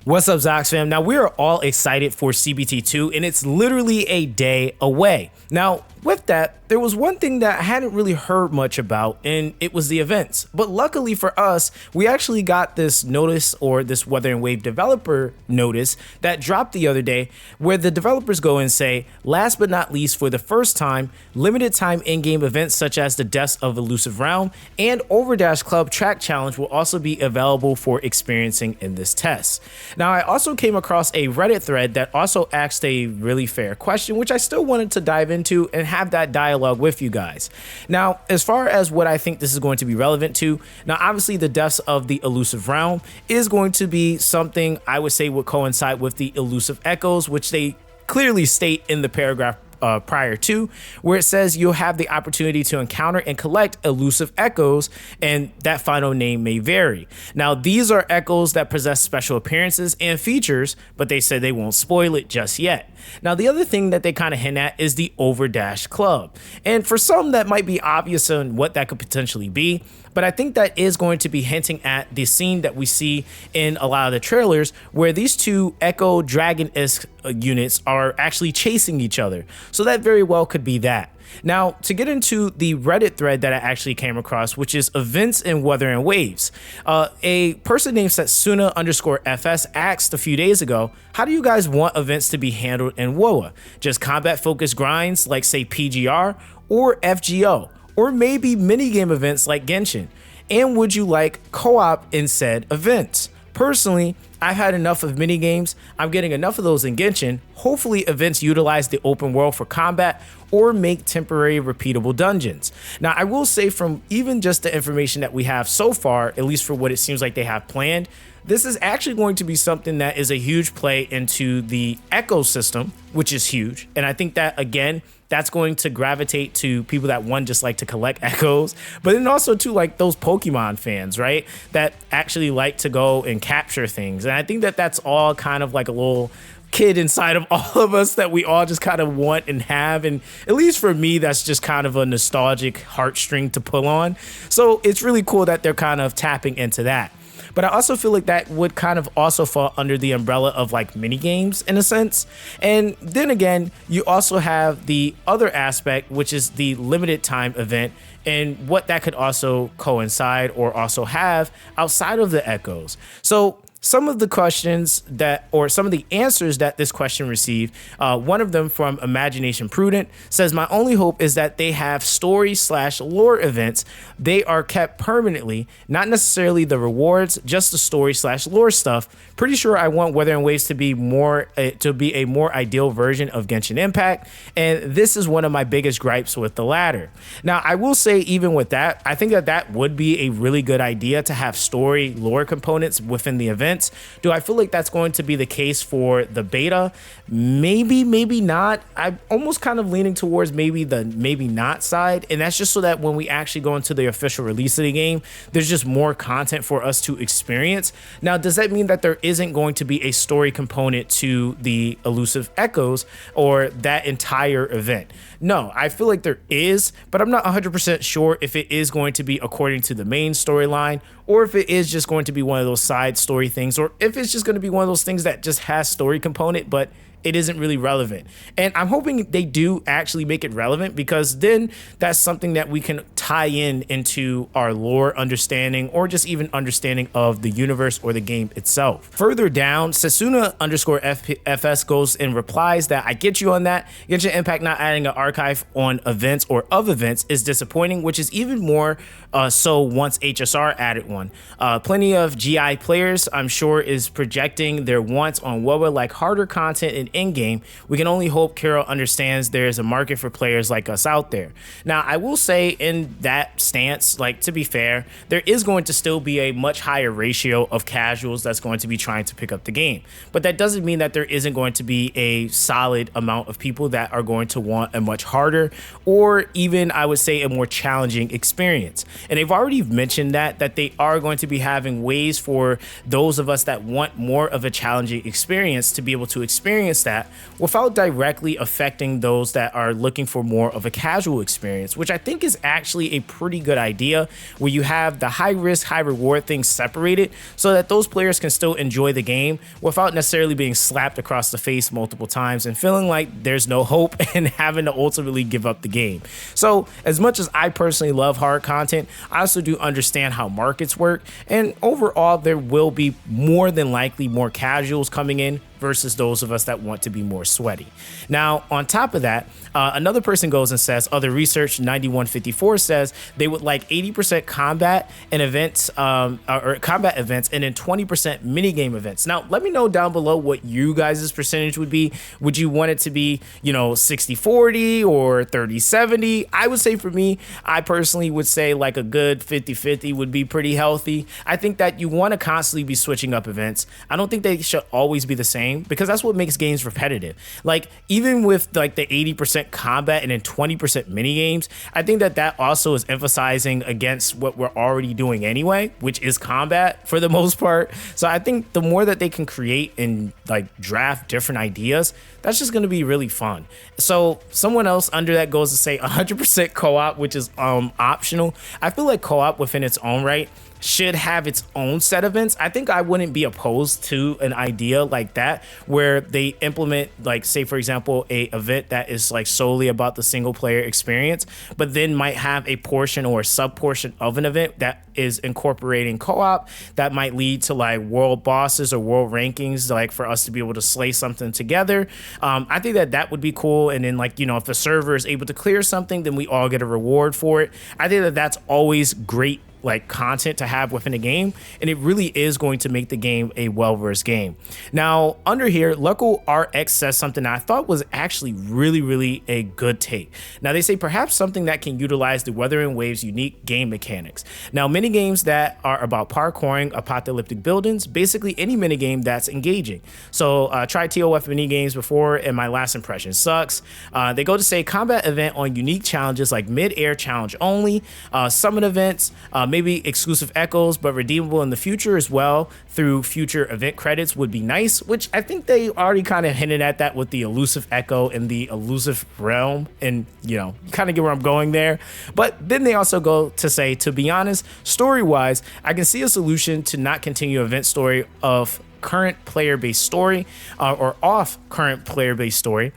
What's up, Zox fam? Now, we are all excited for CBT2, and it's literally a day away. Now, with that, there was one thing that I hadn't really heard much about, and it was the events. But luckily for us, we actually got this notice, or this Wuthering Wave developer notice that dropped the other day, where the developers go and say, last but not least, for the first time, limited time in-game events such as the Deaths of Elusive Realm and Overdash Club Track Challenge will also be available for experiencing in this test. Now, I also came across a Reddit thread that also asked a really fair question, which I still wanted to dive into and have that dialogue with you guys. Now, as far as what I think this is going to be relevant to, now obviously the Deaths of the Elusive Realm is going to be something I would say would coincide with the Elusive Echoes, which they clearly state in the paragraph prior to, where it says you'll have the opportunity to encounter and collect elusive echoes, and that final name may vary. Now, these are echoes that possess special appearances and features, but they said they won't spoil it just yet. Now, the other thing that they kind of hint at is the Overdash Club, and for some that might be obvious on what that could potentially be, but I think that is going to be hinting at the scene that we see in a lot of the trailers where these two Echo Dragon-esque units are actually chasing each other. So that very well could be that. Now, to get into the Reddit thread that I actually came across, which is events in Wuthering Waves, a person named Setsuna_FS asked a few days ago, how do you guys want events to be handled in Wuwa? Just combat-focused grinds like, say, PGR or FGO? Or maybe minigame events like Genshin? And would you like co-op in said events? Personally, I've had enough of minigames. I'm getting enough of those in Genshin. Hopefully events utilize the open world for combat or make temporary repeatable dungeons. Now, I will say from even just the information that we have so far, at least for what it seems like they have planned, this is actually going to be something that is a huge play into the ecosystem, which is huge. And I think that, again, that's going to gravitate to people that, one, just like to collect echoes, but then also to like those Pokemon fans, right? That actually like to go and capture things. And I think that that's all kind of like a little kid inside of all of us that we all just kind of want and have. And at least for me, that's just kind of a nostalgic heartstring to pull on. So it's really cool that they're kind of tapping into that. But I also feel like that would kind of also fall under the umbrella of like mini games in a sense. And then again, you also have the other aspect, which is the limited time event and what that could also coincide or also have outside of the echoes. So some of the questions that, or some of the answers that this question received, one of them from Imagination Prudent says, my only hope is that they have story/lore events. They are kept permanently, not necessarily the rewards, just the story/lore stuff. Pretty sure I want Wuthering Waves to be a more ideal version of Genshin Impact, and this is one of my biggest gripes with the latter. Now, I will say even with that, I think that that would be a really good idea to have story lore components within the event. Do I feel like that's going to be the case for the beta? Maybe, maybe not. I'm almost kind of leaning towards maybe the maybe not side, and that's just so that when we actually go into the official release of the game, there's just more content for us to experience. Now, does that mean that there isn't going to be a story component to the Elusive Echoes or that entire event? No, I feel like there is, but I'm not 100% sure if it is going to be according to the main storyline or if it is just going to be one of those side story things, or if it's just going to be one of those things that just has story component, but it isn't really relevant. And I'm hoping they do actually make it relevant, because then that's something that we can tie in into our lore understanding or just even understanding of the universe or the game itself. Further down, Setsuna_FS goes and replies that I get you on that. Genshin Impact not adding an archive on events or of events is disappointing, which is even more so once HSR added one. Plenty of GI players, I'm sure, is projecting their wants on Wuwa like harder content and in-game. We can only hope Carol understands there's a market for players like us out there. Now, I will say in that stance, like, to be fair, there is going to still be a much higher ratio of casuals that's going to be trying to pick up the game. But that doesn't mean that there isn't going to be a solid amount of people that are going to want a much harder, or even, I would say, a more challenging experience. And they've already mentioned that they are going to be having ways for those of us that want more of a challenging experience to be able to experience experience that without directly affecting those that are looking for more of a casual experience, which I think is actually a pretty good idea, where you have the high risk, high reward things separated so that those players can still enjoy the game without necessarily being slapped across the face multiple times and feeling like there's no hope and having to ultimately give up the game. So as much as I personally love hard content, I also do understand how markets work, and overall there will be more than likely more casuals coming in versus those of us that want to be more sweaty. Now, on top of that, another person goes and says, other research 9154 says they would like 80% combat and events, or combat events, and then 20% minigame events. Now, let me know down below what you guys' percentage would be. Would you want it to be, 60-40 or 30-70? I would say for me, I personally would say like a good 50-50 would be pretty healthy. I think that you want to constantly be switching up events. I don't think they should always be the same, because that's what makes games repetitive. Like, even with like the 80% combat and then 20% mini games, I think that also is emphasizing against what we're already doing anyway, which is combat for the most part. So I think the more that they can create and like draft different ideas, that's just going to be really fun. So someone else under that goes to say 100% co-op, which is optional. I feel like co-op within its own right should have its own set of events. I think I wouldn't be opposed to an idea like that, where they implement, like, say for example, a event that is like solely about the single player experience, but then might have a portion or a sub portion of an event that is incorporating co-op that might lead to like world bosses or world rankings, like for us to be able to slay something together. I think that would be cool. And then, like, if the server is able to clear something, then we all get a reward for it. I think that's always great, like, content to have within a game, and it really is going to make the game a well-versed game. Now, under here, Local RX says something that I thought was actually really a good take. Now, they say perhaps something that can utilize the Wuthering Waves unique game mechanics. Now, mini games that are about parkouring apocalyptic buildings, basically any mini game that's engaging. So try TOF mini games before, and my last impression sucks. They go to say combat event on unique challenges like mid-air challenge only, summon events, maybe exclusive echoes, but redeemable in the future as well through future event credits would be nice, which I think they already kind of hinted at that with the elusive echo and the elusive realm, and kind of get where I'm going there. But then they also go to say, to be honest, story-wise, I can see a solution to not continue event story of current player-based story or off current player-based story.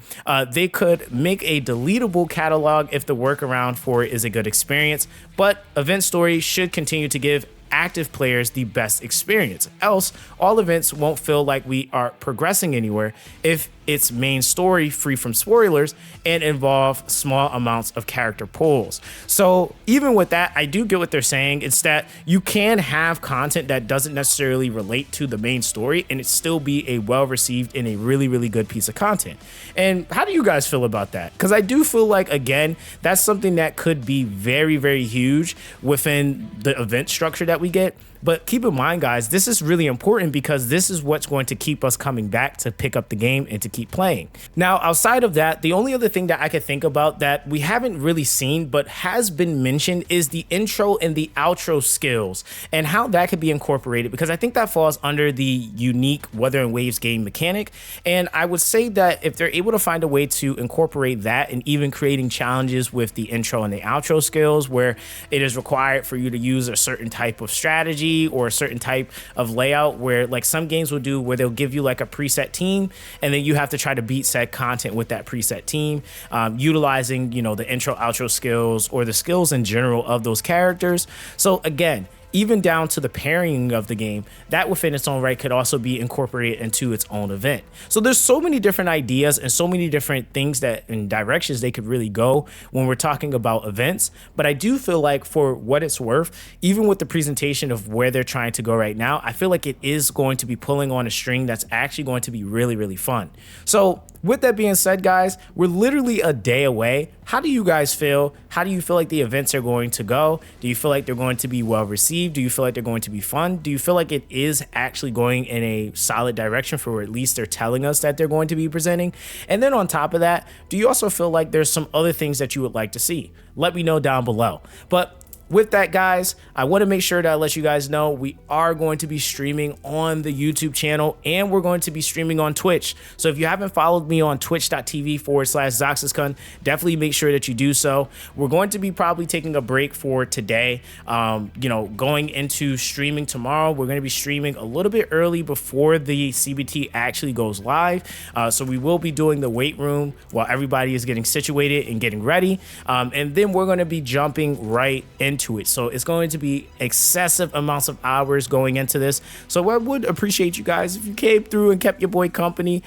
They could make a deletable catalog if the workaround for it is a good experience, but event story should continue to give active players the best experience. Else, all events won't feel like we are progressing anywhere if its main story free from spoilers and involve small amounts of character pulls. So even with that, I do get what they're saying. It's that you can have content that doesn't necessarily relate to the main story and it still be a well-received and a really good piece of content. And how do you guys feel about that? Because I do feel like, again, that's something that could be very huge within the event structure that we get. But keep in mind, guys, this is really important because this is what's going to keep us coming back to pick up the game and to keep playing. Now, outside of that, the only other thing that I could think about that we haven't really seen but has been mentioned is the intro and the outro skills and how that could be incorporated, because I think that falls under the unique Wuthering Waves game mechanic. And I would say that if they're able to find a way to incorporate that and even creating challenges with the intro and the outro skills where it is required for you to use a certain type of strategy or a certain type of layout, where like some games will do where they'll give you like a preset team and then you have to try to beat said content with that preset team, utilizing the intro outro skills or the skills in general of those characters. So again, even down to the pairing of the game, that within its own right could also be incorporated into its own event. So there's so many different ideas and so many different things that in directions they could really go when we're talking about events. But I do feel like, for what it's worth, even with the presentation of where they're trying to go right now, I feel like it is going to be pulling on a string that's actually going to be really fun. So with that being said, guys, we're literally a day away. How do you guys feel? How do you feel like the events are going to go? Do you feel like they're going to be well received? Do you feel like they're going to be fun? Do you feel like it is actually going in a solid direction for where at least they're telling us that they're going to be presenting? And then on top of that, do you also feel like there's some other things that you would like to see? Let me know down below. But with that, guys, I want to make sure that I let you guys know we are going to be streaming on the YouTube channel, and we're going to be streaming on Twitch. So if you haven't followed me on twitch.tv/Zoxaskun, definitely make sure that you do so. We're going to be probably taking a break for today. You know, going into streaming tomorrow, we're going to be streaming a little bit early before the CBT actually goes live. So we will be doing the weight room while everybody is getting situated and getting ready. And then we're going to be jumping right into it. So it's going to be excessive amounts of hours going into this. So I would appreciate you guys if you came through and kept your boy company.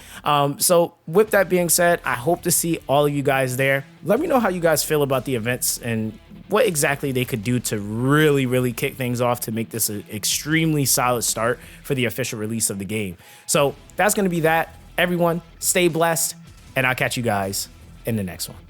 So with that being said, I hope to see all of you guys there. Let me know how you guys feel about the events and what exactly they could do to really kick things off to make this an extremely solid start for the official release of the game. So that's going to be that. Everyone, stay blessed, and I'll catch you guys in the next one.